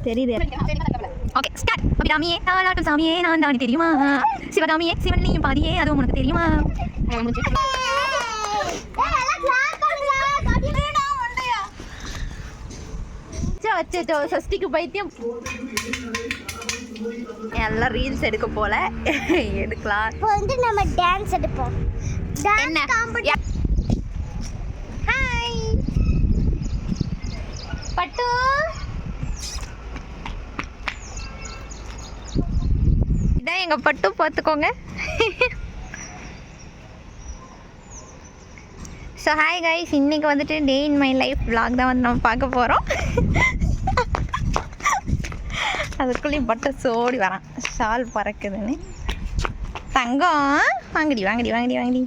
தெரியுது. Okay start. அபிராமியே தாலாட்டும் சாமியே நான் தானே தெரியுமா, சிவகாமியே சிவன்லையும் பாதியே அதுவும் உனக்கு தெரியுமா. அச்சோ சஷ்டிக்கு பைத்தியம். எல்லாம் ரீல்ஸ் எடுக்க போல எடுக்கலாம். இப்போ வந்து நம்ம டான்ஸ் எடுப்போம். என்ன ஹாய் பட்டு. இதான் எங்க பட்டு பார்த்துக்கோங்க. ஸோ ஹாய் கைஸ், இன்றைக்கி வந்துட்டு டே இன் மை லைஃப் vlog தான் வந்து நம்ம பார்க்க போகிறோம். அதுக்குள்ளேயும் பட்டை சோடி வரான் ஷால் பறக்குதுன்னு. தங்கம் வாங்கடி வாங்கடி வாங்கடி வாங்கடி.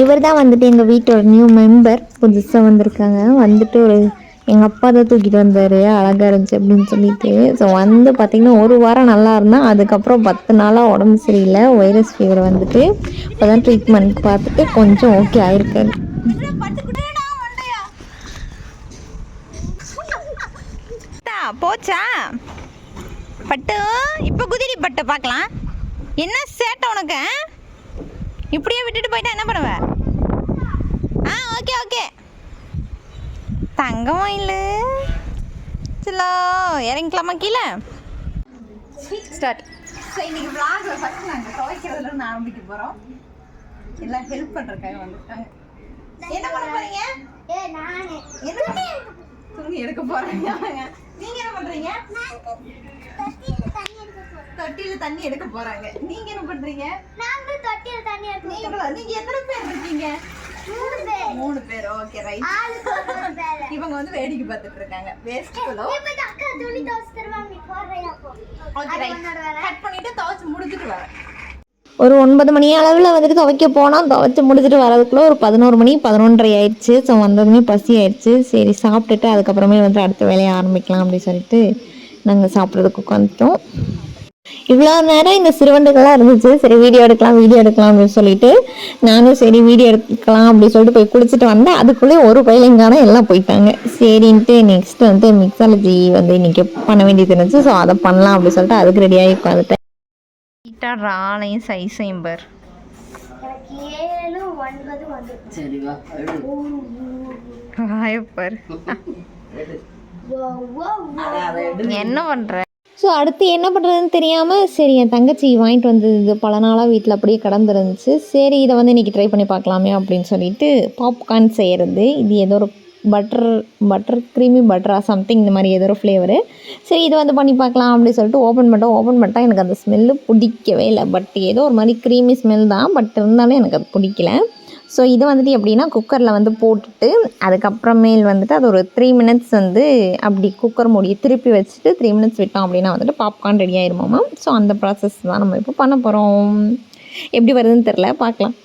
இவர் தான் வந்துட்டு எங்கள் வீட்டோட நியூ மெம்பர், புதுசாக வந்திருக்காங்க. வந்துட்டு ஒரு எங்கள் அப்பா தான் தூக்கிட்டு வந்தார், அழகாக இருந்துச்சு அப்படின்னு சொல்லிட்டு. ஸோ வந்து பார்த்திங்கன்னா ஒரு வாரம் நல்லா இருந்தால், அதுக்கப்புறம் 10 நாளாக உடம்பு சரியில்லை, வைரஸ் ஃபீவர் வந்துட்டு. இப்போ தான் ட்ரீட்மெண்ட் பார்த்துட்டு கொஞ்சம் ஓகே ஆயிருக்காரு. போச்சா பட்டு? இப்போ குதிரை பட்டு பார்க்கலாம். என்ன சேட்டை உனக்கு? இப்படியே விட்டுட்டு போயிட்டா என்ன பண்ணுவ? ஓகே ஓகே தங்கம் இல்லை சிலோ இறங்கிக்கலாமா கீழே? ஸ்டார்ட். ஸோ இன்னைக்கு vlogல ஃபர்ஸ்ட் நாங்கள் துவைக்கிறதுல ஆரம்பிக்க போகிறோம். எல்லாம் ஹெல்ப் பண்ணுறதுக்காக வந்துட்டாங்க. என்ன பண்ண போறீங்க? என்ன துணி எடுக்க போறீங்க? நீங்க என்ன பண்றீங்க? தொட்டியில தண்ணி எடுக்க போறாங்க. நீங்க என்ன பண்றீங்க? நாங்க தொட்டியில தண்ணி எடுக்க. நீங்க எத்தனை பேர் இருக்கீங்க? 3 பேர். Okay right. இவங்க வந்து வேடிக்கை பார்த்துட்டு இருக்காங்க. Waste fellow. இப்போ அக்கா துணி துவைச்சு தருவாங்க, நீ போறியா போ. Okay right. கட் பண்ணிட்டு துவைச்சு முடிச்சிட்டு வரேன். ஒரு 9 மணி அளவில் வந்துட்டு துவைக்க போனால், துவைச்சி முடிச்சுட்டு வரதுக்குள்ளே ஒரு 11 மணி 11:30 ஆயிடுச்சு. ஸோ வந்ததுமே பசி ஆயிடுச்சு. சரி சாப்பிட்டுட்டு அதுக்கப்புறமே வந்து அடுத்த வேலையை ஆரம்பிக்கலாம் அப்படின்னு சொல்லிட்டு நாங்கள் சாப்பிட்றதுக்கு உட்காந்துட்டோம். இவ்வளோ நேரம் இந்த சிறுவண்டுகள்லாம் இருந்துச்சு. சரி வீடியோ எடுக்கலாம் அப்படின்னு சொல்லிட்டு நானும் சரி வீடியோ எடுக்கலாம் அப்படின்னு சொல்லிட்டு போய் குளிச்சுட்டு வந்தேன். அதுக்குள்ளே ஒரு பயிலங்கான எல்லாம் போயிட்டாங்க. சரின்ட்டு நெக்ஸ்ட் வந்து மிக்ஸாலஜி வந்து இன்னைக்கு பண்ண வேண்டியது இருந்துச்சு. ஸோ அதை பண்ணலாம் அப்படின்னு சொல்லிட்டு அதுக்கு ரெடியாகி உட்காந்துட்டேன். ராளையும் சைஸையும் பர் எனக்கு 7 9 வந்து. சரிவா வாயப்பர் என்ன பண்ற? ஸோ அடுத்து என்ன பண்ணுறதுன்னு தெரியாமல் சரி என் தங்கச்சி வாங்கிட்டு வந்தது பல நாளாக வீட்டில் அப்படியே கடந்துருந்துச்சு. சரி இதை வந்து இன்றைக்கி ட்ரை பண்ணி பார்க்கலாமே அப்படின்னு சொல்லிட்டு பாப்கார்ன் செய்கிறது. இது ஏதோ ஒரு பட்டர் க்ரீமி பட்டரா சம்திங் இந்த மாதிரி ஏதோ ஒரு ஃப்ளேவரு. சரி இதை வந்து பண்ணி பார்க்கலாம் அப்படின்னு சொல்லிட்டு ஓப்பன் பண்ணிட்டா எனக்கு அந்த ஸ்மெல்லு பிடிக்கவே இல்லை. பட் ஏதோ ஒரு மாதிரி க்ரீமி ஸ்மெல் தான், பட் இருந்தாலும் எனக்கு அது பிடிக்கல. ஸோ இது வந்துட்டு எப்படின்னா குக்கரில் வந்து போட்டுட்டு அதுக்கப்புறமேல் வந்துட்டு அது ஒரு 3 மினிட்ஸ் வந்து அப்படி குக்கர் மூடியை திருப்பி வச்சுட்டு 3 மினிட்ஸ் விட்டோம் அப்படின்னா வந்துட்டு பாப்கார்ன் ரெடி ஆயிருமாமா. ஸோ அந்த ப்ராசஸ் தான் நம்ம இப்போ பண்ண போகிறோம். எப்படி வருதுன்னு தெரில, பார்க்கலாம்.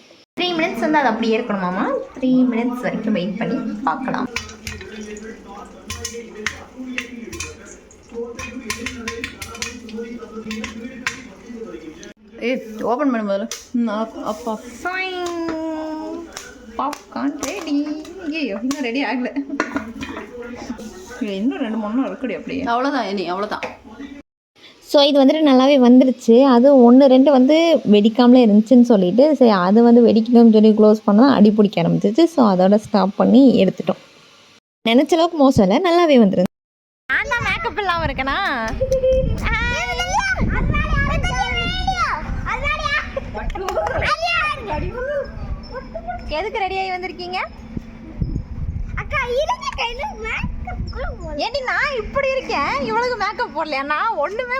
3 மினிட்ஸ் வந்து அது அப்படியே இருக்கணுமாமா. 3 மினிட்ஸ் வரைக்கும் வெயிட் பண்ணி பார்க்கலாம். ஓப்பன் பண்ண முதல்ல. அப்பா பாப்கார்ன் ரெடி. ஐயோ இன்னும் ரெடி ஆகலை, இன்னும் 2-3 இருக்குடி அப்படியே. அவ்வளோதான் இனி அவ்வளோதான். ஸோ இது வந்துட்டு நல்லாவே வந்துருச்சு. அது 1-2 வந்து வெடிக்காமலே இருந்துச்சுன்னு சொல்லிட்டு சரி அது வந்து வெடிக்கணும்னு சொல்லி க்ளோஸ் பண்ணால் அடி பிடிக்க ஆரம்பிச்சிச்சு. ஸோ அதோட ஸ்டாப் பண்ணி எடுத்துட்டோம். நினச்ச அளவுக்கு மோசம் இல்லை, நல்லாவே வந்துருது. நான் தான் மேக்கப் இல்லாமல் இருக்கேனா? எதுக்கு ரெடியாகி வந்திருக்கீங்க? அக்கா இருங்க கையில மேக்கப். ஏண்டி நான் இப்படி இருக்கேன், இவளுக்கு மேக்கப் போடலையா? நான் ஒண்ணுமே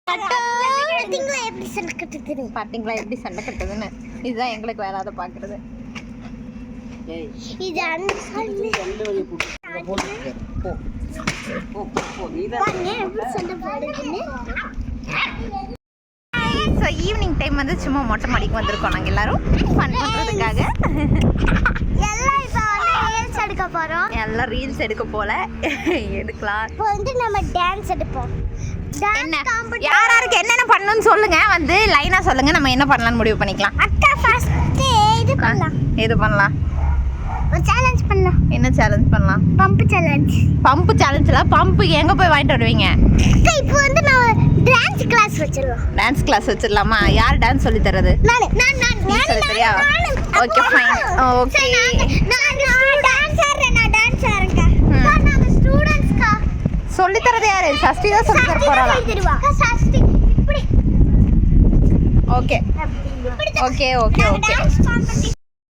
பாத்தீங்களா எப்படி சண்டை கட்டுது? பாத்தீங்களா எப்படி சண்டை கட்டுதுன்னு? இதுதான் எங்களுக்கு வேறாத பாக்குறது. இது அன்சாலி போ நீதான் எப்படி சண்டை போடுதுன்னு. ஸோ ஈவினிங் டைம் வந்து சும்மா மொட்டை மாடிக்கு வந்திருக்கோம் நாங்கள் எல்லாரும் ஃபன் பண்ணுறதுக்காக. எல்லாம் இப்போ வந்து ரீல்ஸ் எடுக்க போறோம். எல்லாம் ரீல்ஸ் எடுக்க போல எடுக்கலாம். இப்போ வந்து நம்ம டான்ஸ் எடுப்போம். என்ன யார் யாருக்கு என்னென்ன பண்ணணும்னு சொல்லுங்க, வந்து லைனா சொல்லுங்க, நம்ம என்ன பண்ணலாம்னு முடிவு பண்ணிக்கலாம். அக்கா ஃபர்ஸ்ட் இது பண்ணலாம். எது பண்ணலாம்? ஒரு சேலஞ்ச் பண்ணலாம். என்ன சேலஞ்ச் பண்ணலாம்? Pump challenge. பம்ப் சேலஞ்சில் பம்பு எங்கே போய் வாங்கிட்டு வருவீங்க? அக்கா இப்போ வந்து நான் டான்ஸ் கிளாஸ் வச்சிரலாம். டான்ஸ் கிளாஸ் வச்சிடலாமா? யார் டான்ஸ் சொல்லி தரது? நீ சொல்லி தரியா? Okay fine. ஓகே நான் டான்ஸ் ஆடுறேன். நான் டான்ஸ் ஆடுறேன்க்கா. நாங்க ஸ்டூடண்ட்ஸ்க்கா. சொல்லி தரது யாரு? சஷ்டி தான் சொல்லி தர போறாளா? சஷ்டி இப்படி okay okay okay okay. Dance competition.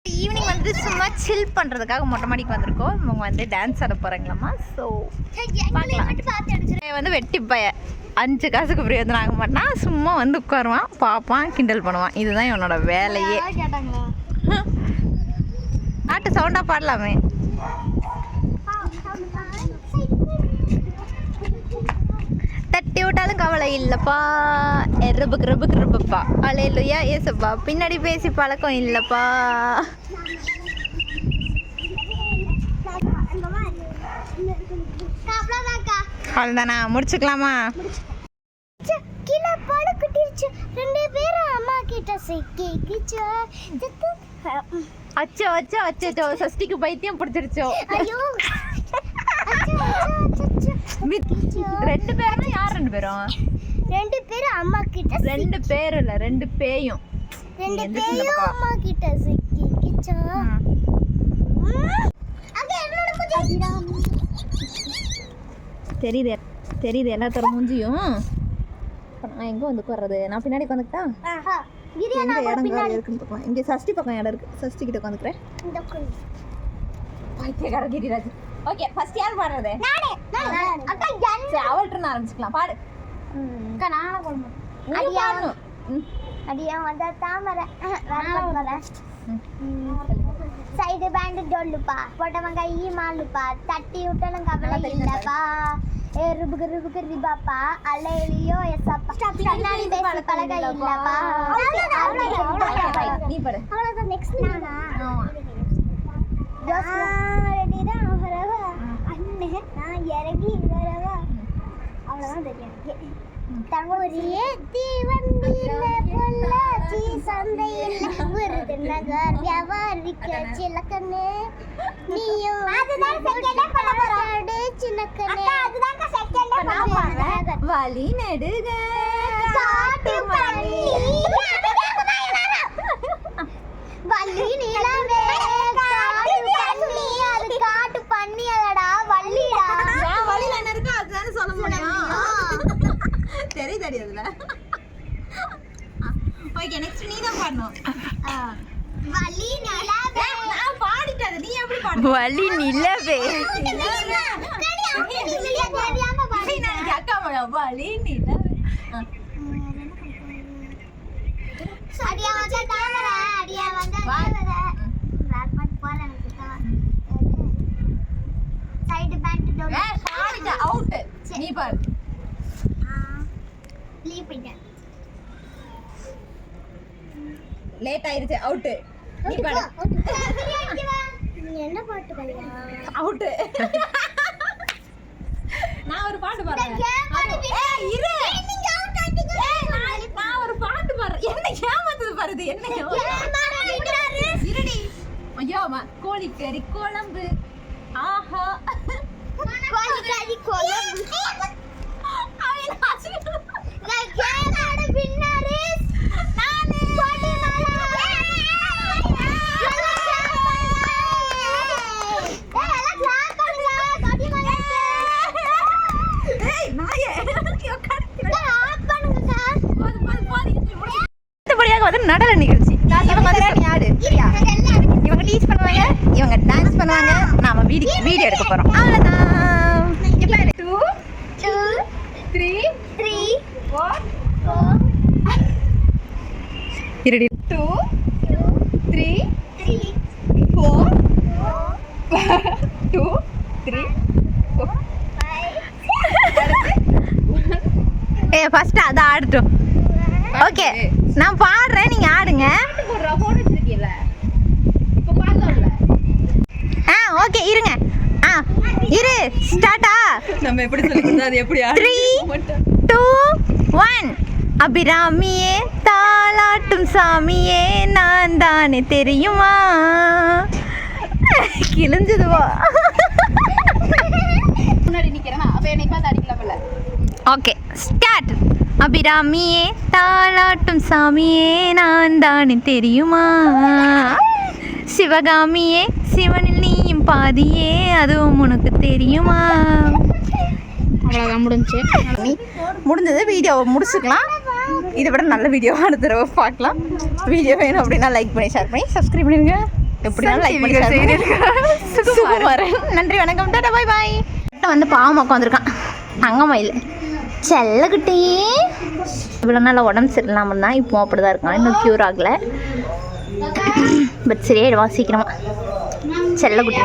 Evening வந்து சும்மா சில் பண்ணுறதுக்காக மொட்டை மாடிக்கு வந்திருக்கோம். இவங்க வந்து டான்ஸ் ஆட போகிறாங்களாம்மா. ஸோ வந்து வெட்டி பய 5 காசுக்கு பிரயோஜனம் ஆக மாட்டான். சும்மா வந்து உட்காருவான், பார்ப்பான், கிண்டல் பண்ணுவான். இதுதான் இவனோட வேலையே. ஆட்டு சவுண்டாக பாடலாமே. தட்டி விட்டாலும் கவலை இல்லைப்பா, ரபுக்கு ரபுக்கு ரபப்பா, அலையிலுயா ஏசப்பா, பின்னாடி பேசி பழக்கம் இல்லைப்பா. அவ்வளோதானா? முடிச்சுக்கலாமா? கீழே பாடு குட்டிருச்சு. 2 பேரும் அம்மா கிட்ட சிக்கிச்சு. அச்சோ அச்சோ அச்சோ, சஷ்டிக்கு பைத்தியம் பிடிச்சிருச்சோ. ஐயோ 2 பேரும் யார்? 2 பேரும் 2 பேரும் அம்மா கிட்ட 2 பேரும் இல்லை, 2 பேயும் 2 பேரும் அம்மா கிட்ட சிக்கிச்சு. தெரியுது தெரியுது எல்லாத்தோட மூஞ்சியும். நான் எங்கே வந்து உட்கார்றது? நான் பின்னாடி உட்காந்துக்கிட்டா? எங்கே இடம் காலி இருக்குன்னு பார்க்கலாம். இங்கே சஷ்டி பக்கம் இடம் இருக்குது. சஷ்டி கிட்ட உட்காந்துக்கிறேன். பைத்தியக்கார கிரிராஜ். ஓகே ஃபர்ஸ்ட் யார் பாடுறது? சரி அவள்கிட்ட ஆரம்பிச்சுக்கலாம். பாடு. அடியா வந்தா தாமரை சைடு பேண்ட் டொல்லுப்பா போட்டவங்க ஈ மாலுப்பா தட்டி விட்டாலும் கவலை இல்லப்பா ருபுக்கு ருபுக்கு ரிபாப்பா அலையிலையோ எஸ்ஸப்பா பின்னாடி பேசி பழக இல்லப்பா. நீ பாடு. அவ்வளோதான். நெக்ஸ்ட் நானா ரெடி தான் வரவா அண்ணே நான் இறங்கி வரவா. அவ்வளோதான் தெரியும். தங்கூரியே தீவண்டியில பொள்ளாச்சி சந்தையில் விருதுநகர் வியாபாரிக்க சிலக்கண்ணே நீயும் அதுதான் செகண்டே பண்ண போறோம். சின்னக்கண்ணே அதுதான் செகண்டே பண்ண போறோம். வலி நெடுக காட்டு பண்ணி வள்ளி நிலவே காட்டு பண்ணி அது காட்டு பண்ணி அதடா வள்ளிடா. நான் வலில என்ன இருக்கோ அதுதானே சொல்ல முடியும். தெரியுது அதுல. ஓகே நெக்ஸ்ட் நீ தான் பாடணும். வள்ளி நிலவே நான் பாடிட்டேன். நீ எப்படி பாடு? வலி நிலவே அக்கா வலி நிலவே. அடியா வந்தா தாமரை அடியா வந்தா தாமரை ராட்மட் போல நினைச்சா சைடு பேண்ட் டோல் பாடிட்ட அவுட். நீ பாடு. லீவ் பண்ணிட்டேன். லேட் ஆயிருச்சு. அவுட். நீ பாடு. நீ என்ன பாட்டு பாடுறியா? அவுட். நான் ஒரு பாட்டு பாடுறேன். இரு. நீங்க அவுட் ஆயிட்டீங்க. நான் ஒரு பாட்டு பாடுறேன். என்ன ஏமாத்துது பாருது. என்ன இருடி. ஐயோ கோழி கறி குழம்பு. ஆஹா கோழி கறி குழம்பு. நான் கேமோட பின்னாடி நானே கோடி மலா. எல்லாம் கிளாப் பண்ணுங்க. கோடி மலா. ஏய் நாயே. ஆஃப் பண்ணுங்க சார். அடுத்தபடியாக வந்து நடன நிகழ்ச்சி. இவங்க வந்து நீ ஆடு. சரியா? இவங்க டீச் பண்ணுவாங்க, இவங்க டான்ஸ் பண்ணுவாங்க, நாம வீடியோ எடுக்க போறோம். அவ்வளவுதான். இங்க பாரு. 2 3 4 இருடி. 2 3 4 2 3 4 ஏ ஃபர்ஸ்ட் அத ஆடட்டும். ஓகே நான் பாடுறேன் நீங்க ஆடுங்க. ஓகே இருங்க. இரு ஸ்டார்ட்டா. நம்ம எப்படி சொல்லிக்கிறோம் அது எப்படி 3 2 1. அபிராமியே தாலாட்டும் சாமியே நான் தானே தெரியுமா. கிழிஞ்சதுவா. முன்னாடி நிக்கிறேனா அப்ப என்னை பார்த்து அடிக்கலாம்ல. Okay start. அபிராமியே தாலாட்டும் சாமியே நான் தானே தெரியுமா. சிவகாமியே சிவனில் நீயும் பாதியே அதுவும் உனக்கு தெரியுமா. அவ்வளோதான் முடிஞ்சு. முடிஞ்சது. வீடியோவை முடிச்சுக்கலாம். இதை விட நல்ல வீடியோவாக அடுத்த தடவை பார்க்கலாம். வீடியோ வேணும் அப்படின்னா லைக் பண்ணி ஷேர் பண்ணி சப்ஸ்கிரைப் பண்ணிடுங்க. எப்படினாலும் லைக் பண்ணி ஷேர் பண்ணி சுகுமாரன். நன்றி வணக்கம் டாடா பாய் பாய். வந்து பாவம் உட்காந்துருக்கான் தங்கமயில் செல்லக்குட்டி. இவ்வளோ நாள் உடம்பு சரியில்லாமல் தான் இப்போ அப்படி தான் இருக்கான். இன்னும் க்யூர் ஆகலை. பட் சரியாயிடுவா சீக்கிரமாக. செல்லக்குட்டி